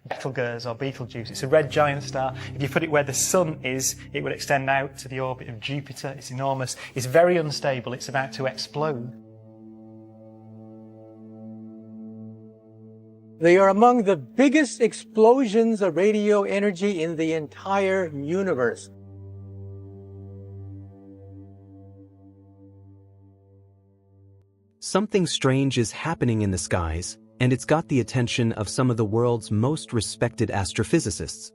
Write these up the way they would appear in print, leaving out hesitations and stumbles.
Betelgeuse or Betelgeuse. It's a red giant star. If you put it where the sun is, it would extend out to the orbit of Jupiter. It's enormous. It's very unstable. It's about to explode. They are among the biggest explosions of radio energy in the entire universe. Something strange is happening in the skies, and it's got the attention of some of the world's most respected astrophysicists.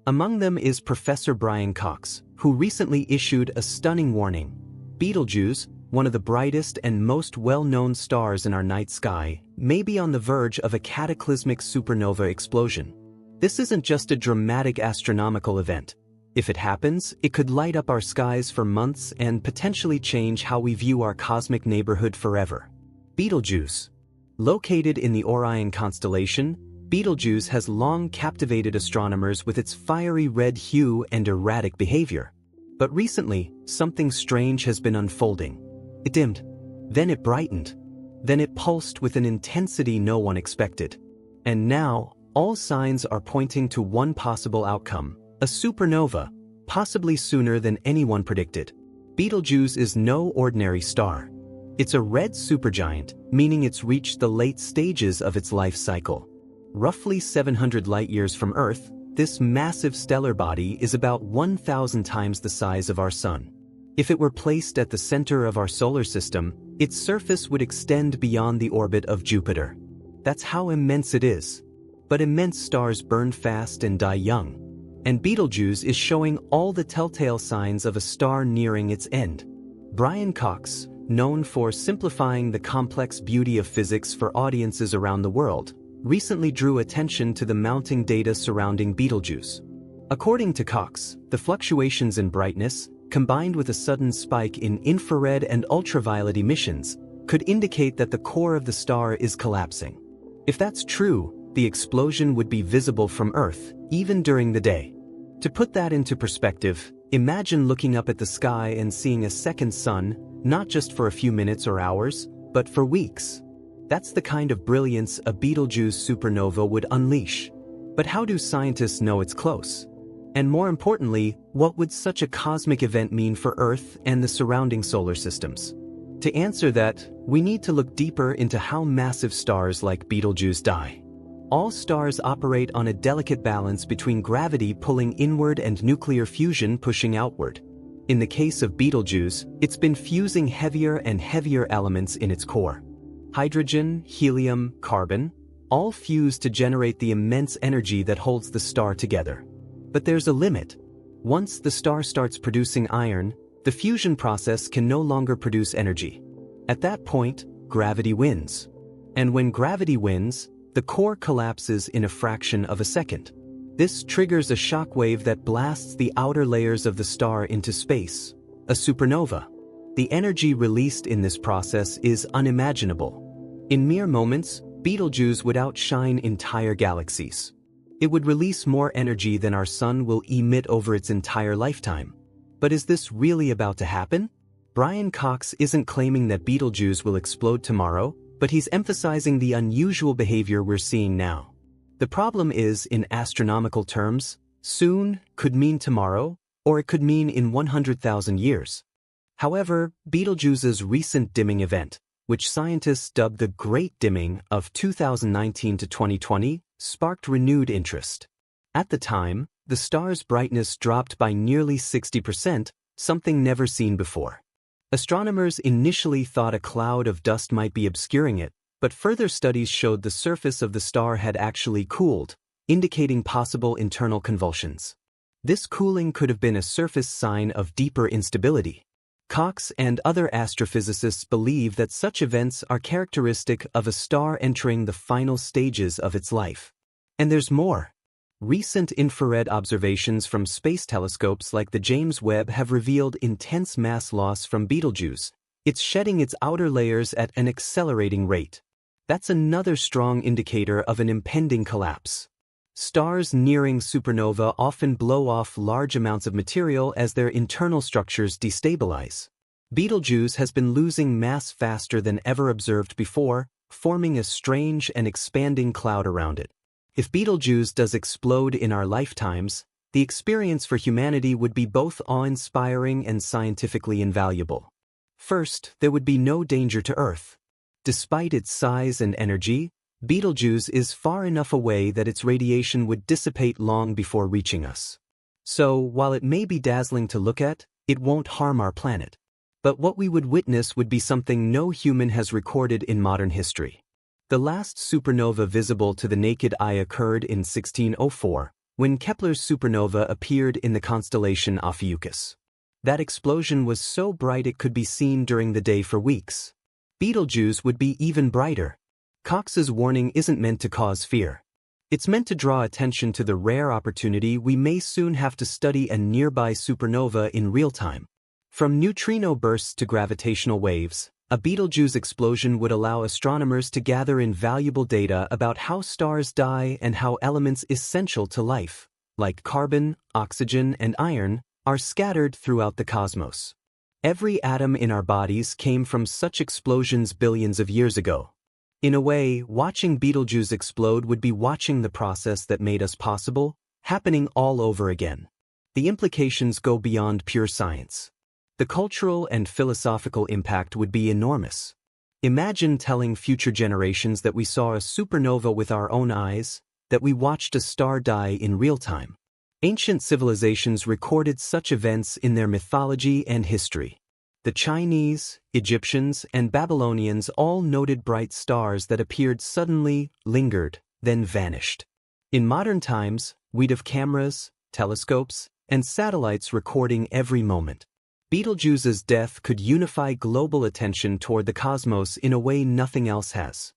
Among them is Professor Brian Cox, who recently issued a stunning warning. Betelgeuse, one of the brightest and most well-known stars in our night sky, may be on the verge of a cataclysmic supernova explosion. This isn't just a dramatic astronomical event. If it happens, it could light up our skies for months and potentially change how we view our cosmic neighborhood forever. Betelgeuse. Located in the Orion constellation, Betelgeuse has long captivated astronomers with its fiery red hue and erratic behavior. But recently, something strange has been unfolding. It dimmed, then it brightened, then it pulsed with an intensity no one expected. And now, all signs are pointing to one possible outcome: a supernova, possibly sooner than anyone predicted. Betelgeuse is no ordinary star. It's a red supergiant, meaning it's reached the late stages of its life cycle. Roughly 700 light-years from Earth, this massive stellar body is about 1,000 times the size of our Sun. If it were placed at the center of our solar system, its surface would extend beyond the orbit of Jupiter. That's how immense it is. But immense stars burn fast and die young. And Betelgeuse is showing all the telltale signs of a star nearing its end. Brian Cox, known for simplifying the complex beauty of physics for audiences around the world, recently drew attention to the mounting data surrounding Betelgeuse. According to Cox, the fluctuations in brightness, combined with a sudden spike in infrared and ultraviolet emissions, could indicate that the core of the star is collapsing. If that's true, the explosion would be visible from Earth, even during the day. To put that into perspective, imagine looking up at the sky and seeing a second sun, not just for a few minutes or hours, but for weeks. That's the kind of brilliance a Betelgeuse supernova would unleash. But how do scientists know it's close? And more importantly, what would such a cosmic event mean for Earth and the surrounding solar systems? To answer that, we need to look deeper into how massive stars like Betelgeuse die. All stars operate on a delicate balance between gravity pulling inward and nuclear fusion pushing outward. In the case of Betelgeuse, it's been fusing heavier and heavier elements in its core. Hydrogen, helium, carbon, all fuse to generate the immense energy that holds the star together. But there's a limit. Once the star starts producing iron, the fusion process can no longer produce energy. At that point, gravity wins. And when gravity wins, the core collapses in a fraction of a second. This triggers a shockwave that blasts the outer layers of the star into space, a supernova. The energy released in this process is unimaginable. In mere moments, Betelgeuse would outshine entire galaxies. It would release more energy than our Sun will emit over its entire lifetime. But is this really about to happen? Brian Cox isn't claiming that Betelgeuse will explode tomorrow, but he's emphasizing the unusual behavior we're seeing now. The problem is, in astronomical terms, soon could mean tomorrow, or it could mean in 100,000 years. However, Betelgeuse's recent dimming event, which scientists dubbed the Great Dimming of 2019 to 2020, sparked renewed interest. At the time, the star's brightness dropped by nearly 60%, something never seen before. Astronomers initially thought a cloud of dust might be obscuring it, but further studies showed the surface of the star had actually cooled, indicating possible internal convulsions. This cooling could have been a surface sign of deeper instability. Cox and other astrophysicists believe that such events are characteristic of a star entering the final stages of its life. And there's more. Recent infrared observations from space telescopes like the James Webb have revealed intense mass loss from Betelgeuse. It's shedding its outer layers at an accelerating rate. That's another strong indicator of an impending collapse. Stars nearing supernova often blow off large amounts of material as their internal structures destabilize. Betelgeuse has been losing mass faster than ever observed before, forming a strange and expanding cloud around it. If Betelgeuse does explode in our lifetimes, the experience for humanity would be both awe-inspiring and scientifically invaluable. First, there would be no danger to Earth. Despite its size and energy, Betelgeuse is far enough away that its radiation would dissipate long before reaching us. So, while it may be dazzling to look at, it won't harm our planet. But what we would witness would be something no human has recorded in modern history. The last supernova visible to the naked eye occurred in 1604, when Kepler's supernova appeared in the constellation Ophiuchus. That explosion was so bright it could be seen during the day for weeks. Betelgeuse would be even brighter. Cox's warning isn't meant to cause fear. It's meant to draw attention to the rare opportunity we may soon have to study a nearby supernova in real time. From neutrino bursts to gravitational waves, a Betelgeuse explosion would allow astronomers to gather invaluable data about how stars die and how elements essential to life, like carbon, oxygen, and iron, are scattered throughout the cosmos. Every atom in our bodies came from such explosions billions of years ago. In a way, watching Betelgeuse explode would be watching the process that made us possible, happening all over again. The implications go beyond pure science. The cultural and philosophical impact would be enormous. Imagine telling future generations that we saw a supernova with our own eyes, that we watched a star die in real time. Ancient civilizations recorded such events in their mythology and history. The Chinese, Egyptians, and Babylonians all noted bright stars that appeared suddenly, lingered, then vanished. In modern times, we'd have cameras, telescopes, and satellites recording every moment. Betelgeuse's death could unify global attention toward the cosmos in a way nothing else has.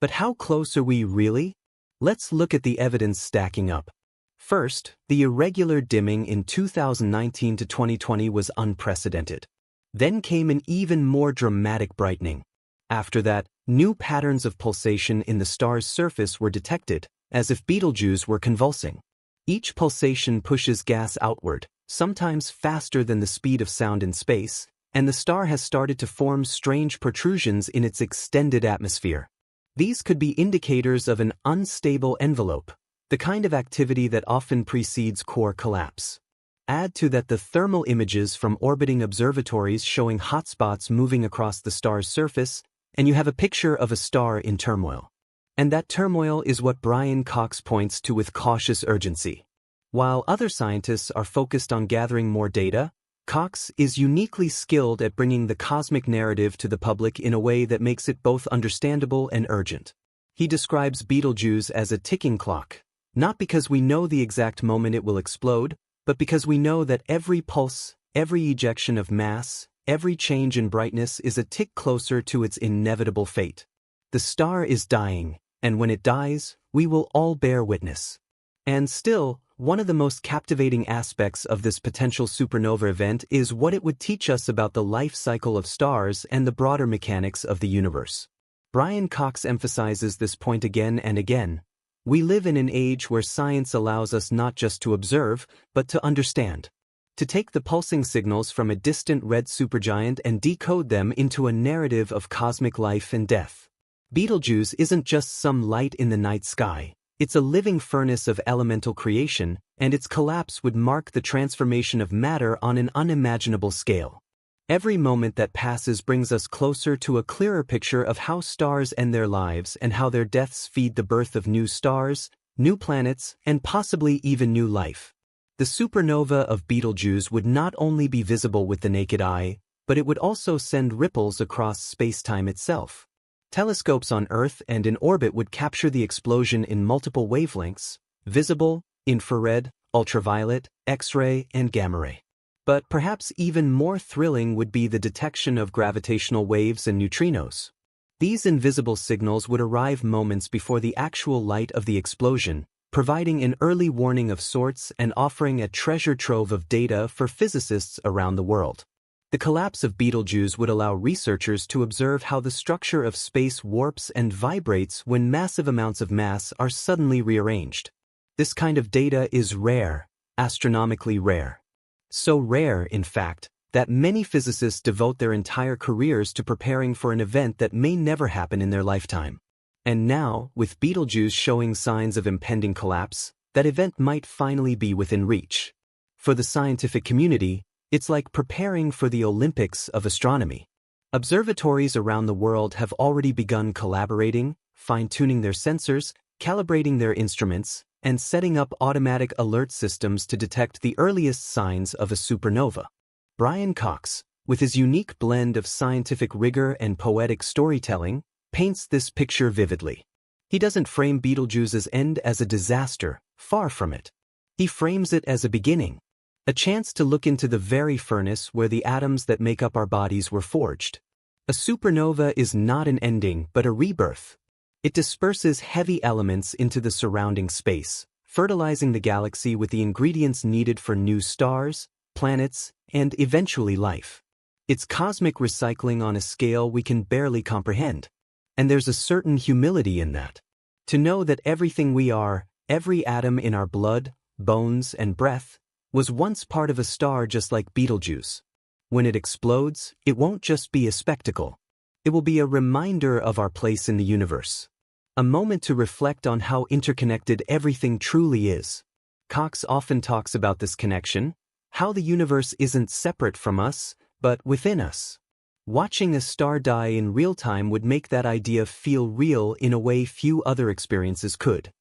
But how close are we really? Let's look at the evidence stacking up. First, the irregular dimming in 2019 to 2020 was unprecedented. Then came an even more dramatic brightening. After that, new patterns of pulsation in the star's surface were detected, as if Betelgeuse were convulsing. Each pulsation pushes gas outward, sometimes faster than the speed of sound in space, and the star has started to form strange protrusions in its extended atmosphere. These could be indicators of an unstable envelope, the kind of activity that often precedes core collapse. Add to that the thermal images from orbiting observatories showing hotspots moving across the star's surface, and you have a picture of a star in turmoil. And that turmoil is what Brian Cox points to with cautious urgency. While other scientists are focused on gathering more data, Cox is uniquely skilled at bringing the cosmic narrative to the public in a way that makes it both understandable and urgent. He describes Betelgeuse as a ticking clock, not because we know the exact moment it will explode, but because we know that every pulse, every ejection of mass, every change in brightness is a tick closer to its inevitable fate. The star is dying, and when it dies, we will all bear witness. And still, one of the most captivating aspects of this potential supernova event is what it would teach us about the life cycle of stars and the broader mechanics of the universe. Brian Cox emphasizes this point again and again. We live in an age where science allows us not just to observe, but to understand. To take the pulsing signals from a distant red supergiant and decode them into a narrative of cosmic life and death. Betelgeuse isn't just some light in the night sky. It's a living furnace of elemental creation, and its collapse would mark the transformation of matter on an unimaginable scale. Every moment that passes brings us closer to a clearer picture of how stars end their lives and how their deaths feed the birth of new stars, new planets, and possibly even new life. The supernova of Betelgeuse would not only be visible with the naked eye, but it would also send ripples across space-time itself. Telescopes on Earth and in orbit would capture the explosion in multiple wavelengths: visible, infrared, ultraviolet, X-ray, and gamma-ray. But perhaps even more thrilling would be the detection of gravitational waves and neutrinos. These invisible signals would arrive moments before the actual light of the explosion, providing an early warning of sorts and offering a treasure trove of data for physicists around the world. The collapse of Betelgeuse would allow researchers to observe how the structure of space warps and vibrates when massive amounts of mass are suddenly rearranged. This kind of data is rare, astronomically rare. So rare, in fact, that many physicists devote their entire careers to preparing for an event that may never happen in their lifetime. And now, with Betelgeuse showing signs of impending collapse, that event might finally be within reach. For the scientific community, it's like preparing for the Olympics of astronomy. Observatories around the world have already begun collaborating, fine-tuning their sensors, calibrating their instruments, and setting up automatic alert systems to detect the earliest signs of a supernova. Brian Cox, with his unique blend of scientific rigor and poetic storytelling, paints this picture vividly. He doesn't frame Betelgeuse's end as a disaster, far from it. He frames it as a beginning, a chance to look into the very furnace where the atoms that make up our bodies were forged. A supernova is not an ending, but a rebirth. It disperses heavy elements into the surrounding space, fertilizing the galaxy with the ingredients needed for new stars, planets, and eventually life. It's cosmic recycling on a scale we can barely comprehend. And there's a certain humility in that. To know that everything we are, every atom in our blood, bones, and breath, was once part of a star just like Betelgeuse. When it explodes, it won't just be a spectacle. It will be a reminder of our place in the universe. A moment to reflect on how interconnected everything truly is. Cox often talks about this connection, how the universe isn't separate from us, but within us. Watching a star die in real time would make that idea feel real in a way few other experiences could.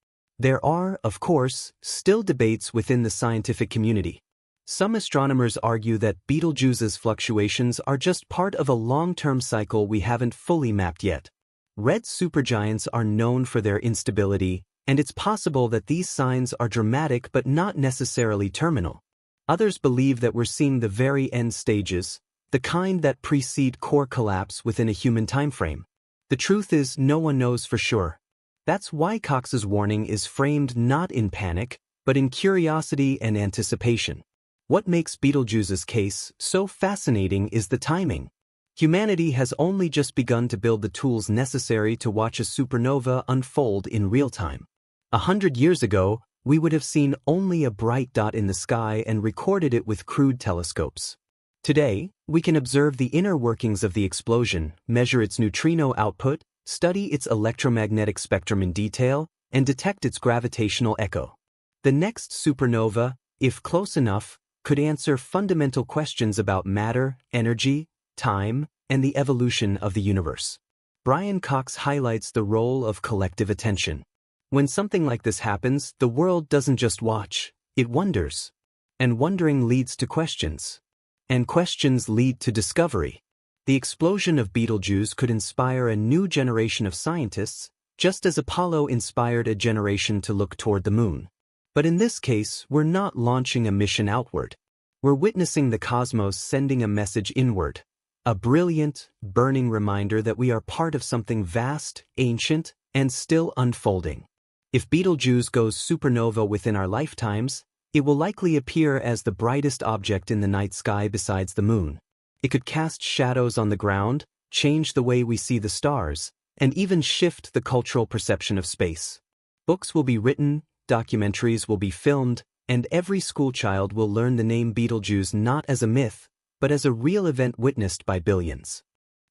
There are, of course, still debates within the scientific community. Some astronomers argue that Betelgeuse's fluctuations are just part of a long-term cycle we haven't fully mapped yet. Red supergiants are known for their instability, and it's possible that these signs are dramatic but not necessarily terminal. Others believe that we're seeing the very end stages, the kind that precede core collapse within a human timeframe. The truth is, no one knows for sure. That's why Cox's warning is framed not in panic, but in curiosity and anticipation. What makes Betelgeuse's case so fascinating is the timing. Humanity has only just begun to build the tools necessary to watch a supernova unfold in real time. 100 years ago, we would have seen only a bright dot in the sky and recorded it with crude telescopes. Today, we can observe the inner workings of the explosion, measure its neutrino output, study its electromagnetic spectrum in detail, and detect its gravitational echo. The next supernova, if close enough, could answer fundamental questions about matter, energy, time, and the evolution of the universe. Brian Cox highlights the role of collective attention. When something like this happens, the world doesn't just watch, it wonders. And wondering leads to questions. And questions lead to discovery. The explosion of Betelgeuse could inspire a new generation of scientists, just as Apollo inspired a generation to look toward the moon. But in this case, we're not launching a mission outward. We're witnessing the cosmos sending a message inward. A brilliant, burning reminder that we are part of something vast, ancient, and still unfolding. If Betelgeuse goes supernova within our lifetimes, it will likely appear as the brightest object in the night sky besides the moon. It could cast shadows on the ground, change the way we see the stars, and even shift the cultural perception of space. Books will be written, documentaries will be filmed, and every schoolchild will learn the name Betelgeuse not as a myth, but as a real event witnessed by billions.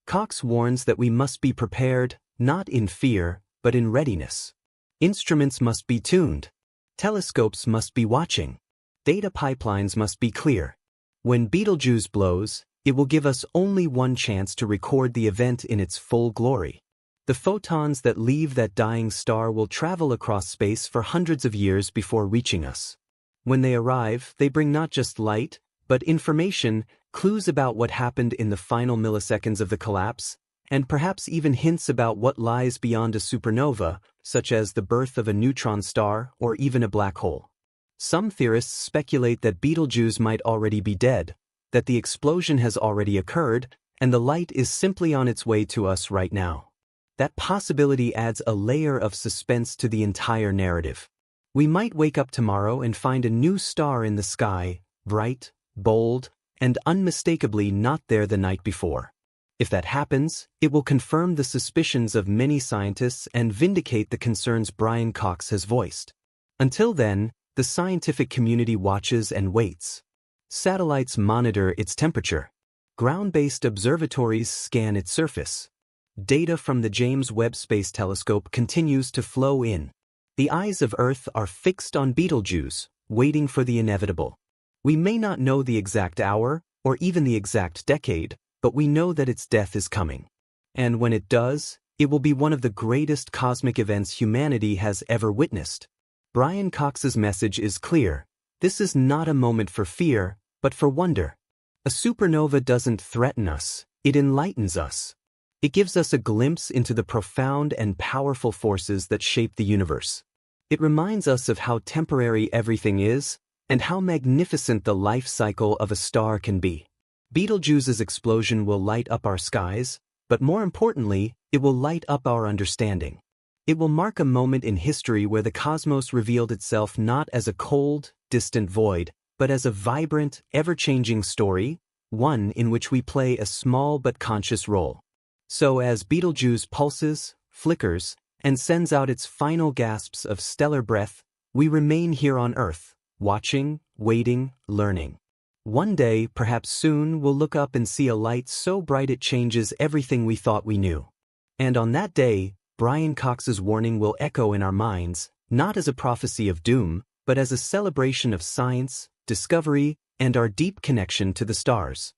Cox warns that we must be prepared, not in fear, but in readiness. Instruments must be tuned. Telescopes must be watching. Data pipelines must be clear. When Betelgeuse blows, it will give us only one chance to record the event in its full glory. The photons that leave that dying star will travel across space for hundreds of years before reaching us. When they arrive, they bring not just light, but information, clues about what happened in the final milliseconds of the collapse, and perhaps even hints about what lies beyond a supernova, such as the birth of a neutron star or even a black hole. Some theorists speculate that Betelgeuse might already be dead, that the explosion has already occurred, and the light is simply on its way to us right now. That possibility adds a layer of suspense to the entire narrative. We might wake up tomorrow and find a new star in the sky, bright, bold, and unmistakably not there the night before. If that happens, it will confirm the suspicions of many scientists and vindicate the concerns Brian Cox has voiced. Until then, the scientific community watches and waits. Satellites monitor its temperature. Ground-based observatories scan its surface. data from the James Webb Space Telescope continues to flow in. The eyes of Earth are fixed on Betelgeuse, waiting for the inevitable. We may not know the exact hour, or even the exact decade, but we know that its death is coming. And when it does, it will be one of the greatest cosmic events humanity has ever witnessed. Brian Cox's message is clear. This is not a moment for fear, but for wonder. A supernova doesn't threaten us, it enlightens us. It gives us a glimpse into the profound and powerful forces that shape the universe. It reminds us of how temporary everything is, and how magnificent the life cycle of a star can be. Betelgeuse's explosion will light up our skies, but more importantly, it will light up our understanding. It will mark a moment in history where the cosmos revealed itself not as a cold, distant void, but as a vibrant, ever-changing story, one in which we play a small but conscious role. So as Betelgeuse pulses, flickers, and sends out its final gasps of stellar breath, we remain here on Earth, watching, waiting, learning. One day, perhaps soon, we'll look up and see a light so bright it changes everything we thought we knew. And on that day, Brian Cox's warning will echo in our minds, not as a prophecy of doom, but as a celebration of science, discovery, and our deep connection to the stars.